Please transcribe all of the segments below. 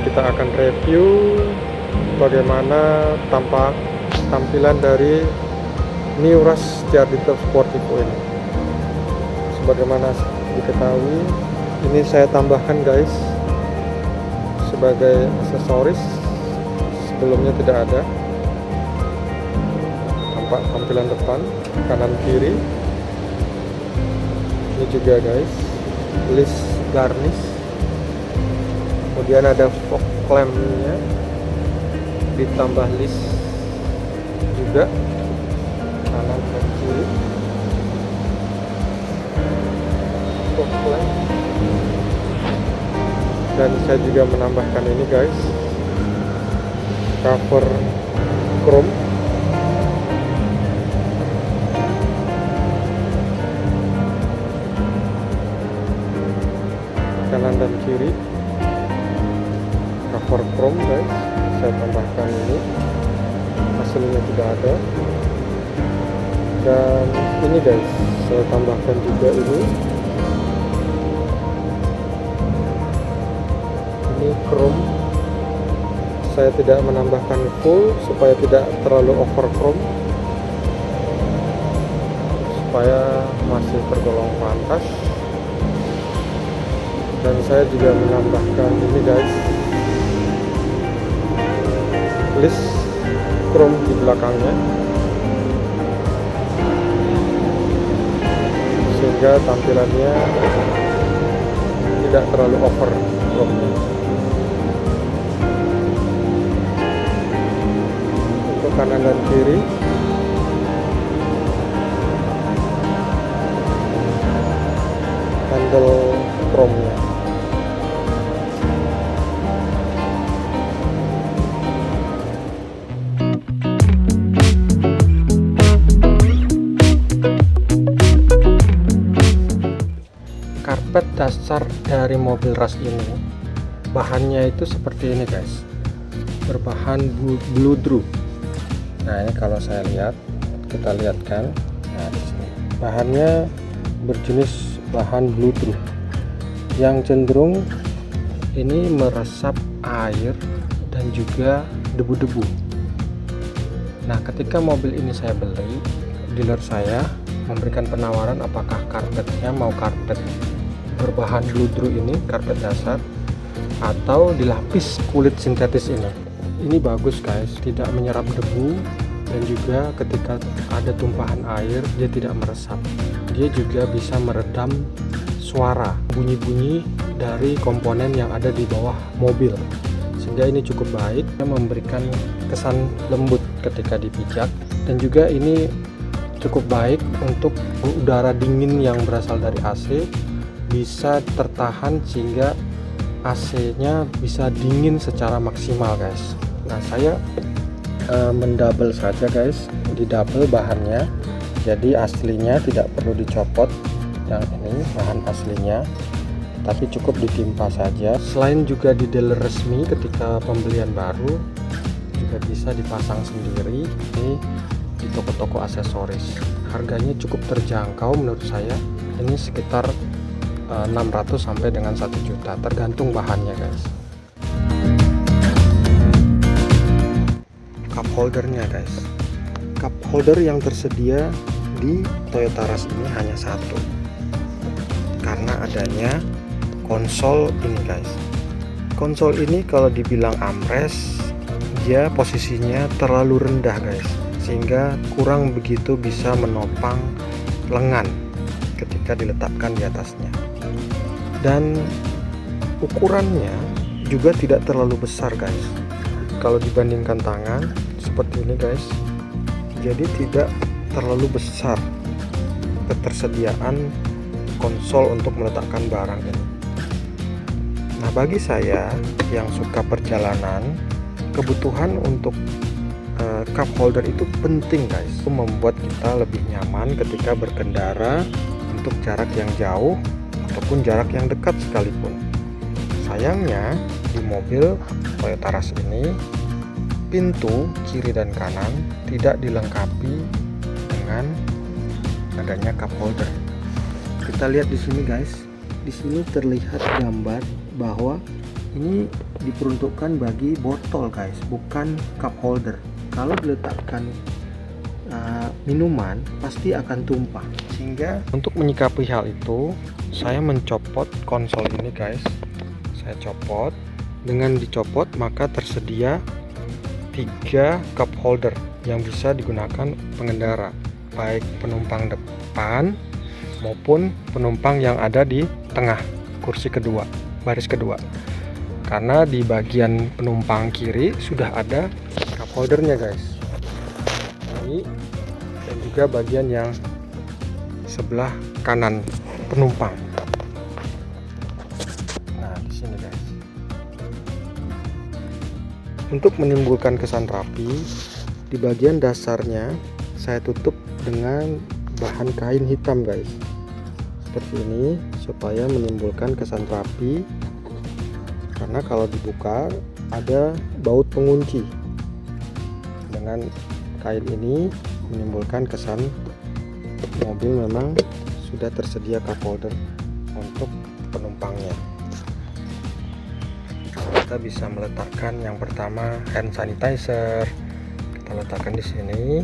kita akan review bagaimana tampilan dari New Rush CR-V Sportivo ini. Sebagaimana diketahui, ini saya tambahkan guys sebagai aksesoris, sebelumnya tidak ada. Tampak tampilan depan, kanan kiri. Ini juga guys, list garnish. Kemudian ada fog lampnya, ditambah list juga kanan dan kiri. Fog lamp. Dan saya juga menambahkan ini guys, cover chrome. Kanan dan kiri cover chrome guys, saya tambahkan ini, aslinya tidak ada. Dan ini guys, saya tambahkan juga ini chrome. Saya tidak menambahkan full supaya tidak terlalu over chrome, supaya masih tergolong pantas. Dan saya juga menambahkan ini guys, list chrome di belakangnya, sehingga tampilannya tidak terlalu over chrome-nya. Untuk kanan dan kiri handle chrome-nya. Karpet dasar dari mobil Rush ini, bahannya itu seperti ini guys, berbahan bluedrue. Nah ini kalau saya lihat, kita lihat kan, nah di sini bahannya berjenis bahan bluedrue yang cenderung ini meresap air dan juga debu-debu. Nah ketika mobil ini saya beli, dealer saya memberikan penawaran apakah karpetnya mau karpet berbahan bluedrue ini, karpet dasar, atau dilapis kulit sintetis ini. Ini bagus guys, tidak menyerap debu, dan juga ketika ada tumpahan air dia tidak meresap. Dia juga bisa meredam suara, bunyi-bunyi dari komponen yang ada di bawah mobil, sehingga ini cukup baik, memberikan kesan lembut ketika dipijak. Dan juga ini cukup baik untuk udara dingin yang berasal dari AC bisa tertahan, sehingga AC-nya bisa dingin secara maksimal guys. Nah saya mendouble saja guys, di double bahannya, jadi aslinya tidak perlu dicopot. Yang ini bahan aslinya, tapi cukup ditimpa saja. Selain juga di dealer resmi ketika pembelian baru, juga bisa dipasang sendiri ini di toko-toko aksesoris. Harganya cukup terjangkau menurut saya, ini sekitar 600 sampai dengan 1 juta tergantung bahannya guys. Cup holdernya guys, cup holder yang tersedia di Toyota Rush ini hanya satu, karena adanya konsol ini guys. Konsol ini kalau dibilang armrest, dia posisinya terlalu rendah guys, sehingga kurang begitu bisa menopang lengan ketika diletakkan di atasnya. Dan ukurannya juga tidak terlalu besar guys, kalau dibandingkan tangan seperti ini guys. Jadi tidak terlalu besar ketersediaan konsol untuk meletakkan barang ini. Nah bagi saya yang suka perjalanan, kebutuhan untuk cup holder itu penting guys, itu membuat kita lebih nyaman ketika berkendara untuk jarak yang jauh ataupun jarak yang dekat sekalipun. Sayangnya di mobil Toyota Rush ini, pintu kiri dan kanan tidak dilengkapi dengan adanya cup holder. Kita lihat di sini guys, di sini terlihat gambar bahwa Ini diperuntukkan bagi botol guys, bukan cup holder. Kalau diletakkan minuman pasti akan tumpah. Sehingga untuk menyikapi hal itu, saya mencopot konsol ini guys. Saya copot. Dengan dicopot maka tersedia 3 cup holder yang bisa digunakan pengendara, baik penumpang depan maupun penumpang yang ada di tengah kursi kedua, baris kedua. Karena di bagian penumpang kiri sudah ada cup holdernya guys. Ini dan juga bagian yang sebelah kanan penumpang. Nah, di sini guys. Untuk menimbulkan kesan rapi, di bagian dasarnya saya tutup dengan bahan kain hitam guys. Seperti ini supaya menimbulkan kesan rapi. Karena kalau dibuka ada baut pengunci. Dengan kain ini menimbulkan kesan mobil memang sudah tersedia cup holder untuk penumpangnya. Kita bisa meletakkan yang pertama hand sanitizer, kita letakkan di sini.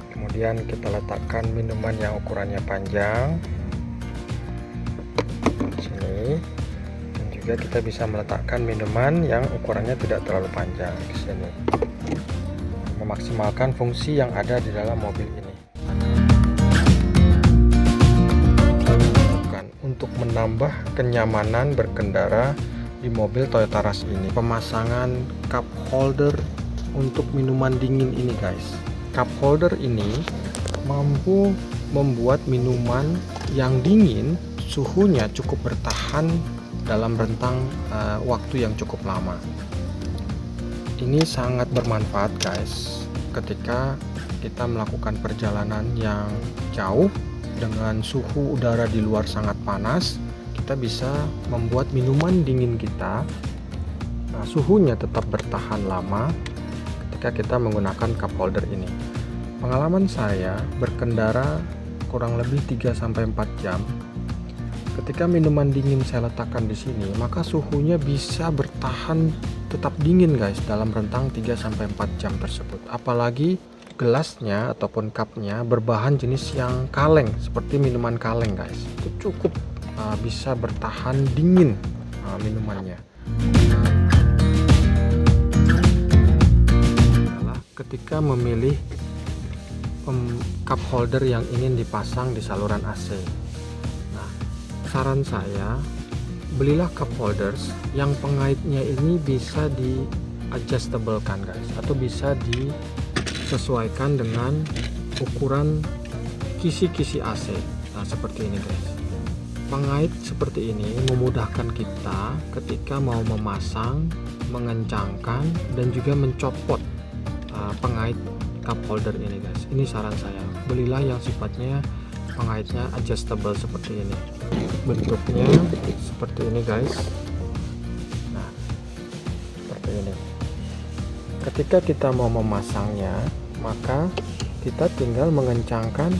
Kemudian kita letakkan minuman yang ukurannya panjang di sini. Dan juga kita bisa meletakkan minuman yang ukurannya tidak terlalu panjang di sini. Memaksimalkan fungsi yang ada di dalam mobil ini. Untuk menambah kenyamanan berkendara di mobil Toyota Rush ini, pemasangan cup holder untuk minuman dingin ini guys. Cup holder ini mampu membuat minuman yang dingin suhunya cukup bertahan dalam rentang waktu yang cukup lama. Ini sangat bermanfaat guys ketika kita melakukan perjalanan yang jauh dengan suhu udara di luar sangat panas. Kita bisa membuat minuman dingin kita suhunya tetap bertahan lama ketika kita menggunakan cup holder ini. Pengalaman saya berkendara kurang lebih 3-4 jam. Ketika minuman dingin saya letakkan di sini, maka suhunya bisa bertahan tetap dingin guys dalam rentang 3-4 jam tersebut. Apalagi gelasnya ataupun cupnya berbahan jenis yang kaleng seperti minuman kaleng guys. Itu cukup bisa bertahan dingin minumannya. Adalah ketika memilih cup holder yang ingin dipasang di saluran AC. Nah, saran saya belilah cup holders yang pengaitnya ini bisa di adjustable kan guys, atau bisa disesuaikan dengan ukuran kisi-kisi AC. Nah, seperti ini guys. Pengait seperti ini memudahkan kita ketika mau memasang, mengencangkan, dan juga mencopot pengait cup holder ini guys. Ini saran saya, belilah yang sifatnya pengaitnya adjustable seperti ini. Bentuknya seperti ini guys. Nah, seperti ini. Ketika kita mau memasangnya, maka kita tinggal mengencangkan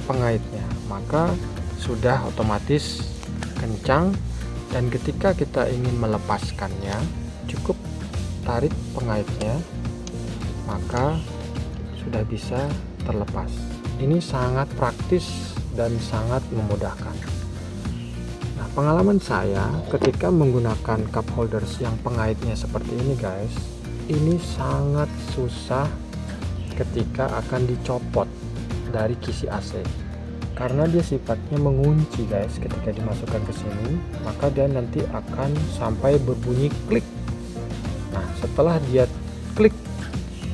pengaitnya, maka sudah otomatis kencang. Dan ketika kita ingin melepaskannya, cukup tarik pengaitnya, maka sudah bisa terlepas. Ini sangat praktis dan sangat memudahkan. Nah, pengalaman saya ketika menggunakan cup holders yang pengaitnya seperti ini guys, ini sangat susah ketika akan dicopot dari kisi AC. Karena dia sifatnya mengunci guys, ketika dimasukkan ke sini, maka dia nanti akan sampai berbunyi klik. Nah, setelah dia klik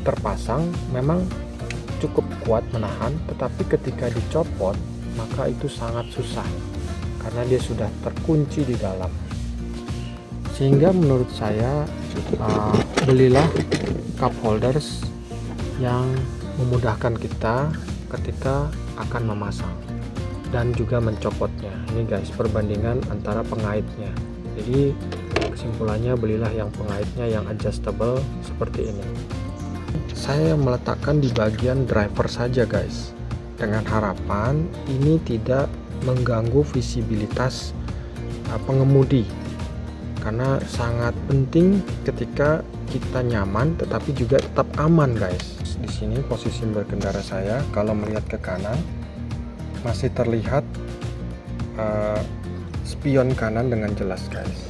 terpasang, memang cukup kuat menahan, tetapi ketika dicopot, maka itu sangat susah karena dia sudah terkunci di dalam. Sehingga menurut saya belilah cup holders yang memudahkan kita ketika akan memasang dan juga mencopotnya. Ini guys, perbandingan antara pengaitnya. Jadi kesimpulannya, belilah yang pengaitnya yang adjustable seperti ini. Saya meletakkan di bagian driver saja guys, dengan harapan ini tidak mengganggu visibilitas pengemudi, karena sangat penting ketika kita nyaman tetapi juga tetap aman guys. Di sini posisi berkendara saya, kalau melihat ke kanan masih terlihat spion kanan dengan jelas guys.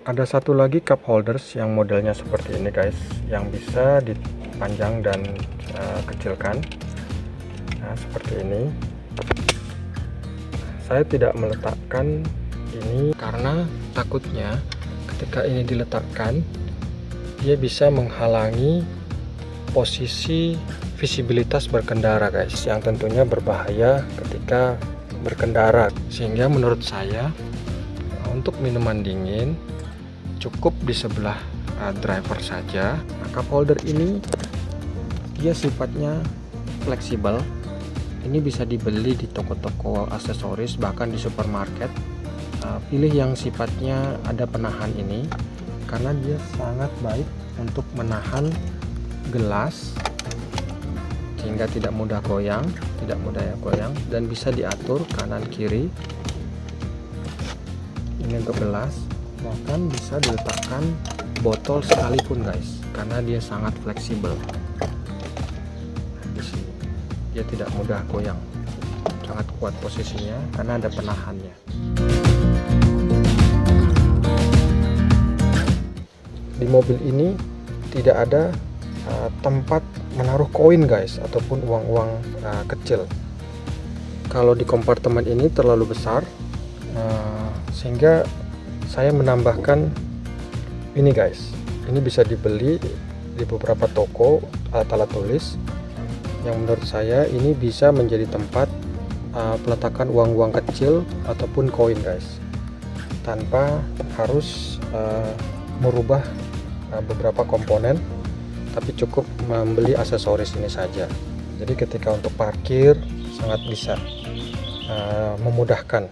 Ada satu lagi cup holders yang modelnya seperti ini guys, yang bisa dipanjang dan kecilkan. Nah, seperti ini. Saya tidak meletakkan ini karena takutnya ketika ini diletakkan dia bisa menghalangi posisi visibilitas berkendara guys, yang tentunya berbahaya ketika berkendara. Sehingga menurut saya untuk minuman dingin cukup di sebelah driver saja. Nah, cup holder ini dia sifatnya fleksibel. Ini bisa dibeli di toko-toko aksesoris, bahkan di supermarket. Pilih yang sifatnya ada penahan ini karena dia sangat baik untuk menahan gelas sehingga tidak mudah goyang, dan bisa diatur kanan kiri. Ini untuk gelas, bahkan bisa diletakkan botol sekalipun guys, karena dia sangat fleksibel. Di sini dia tidak mudah goyang, sangat kuat posisinya karena ada penahannya. Di mobil ini tidak ada tempat menaruh koin guys, ataupun uang-uang kecil. Kalau di kompartemen ini terlalu besar, sehingga saya menambahkan ini guys. Ini bisa dibeli di beberapa toko alat-alat tulis, yang menurut saya ini bisa menjadi tempat peletakan uang-uang kecil ataupun koin guys, tanpa harus merubah beberapa komponen, tapi cukup membeli aksesoris ini saja. Jadi ketika untuk parkir sangat bisa memudahkan.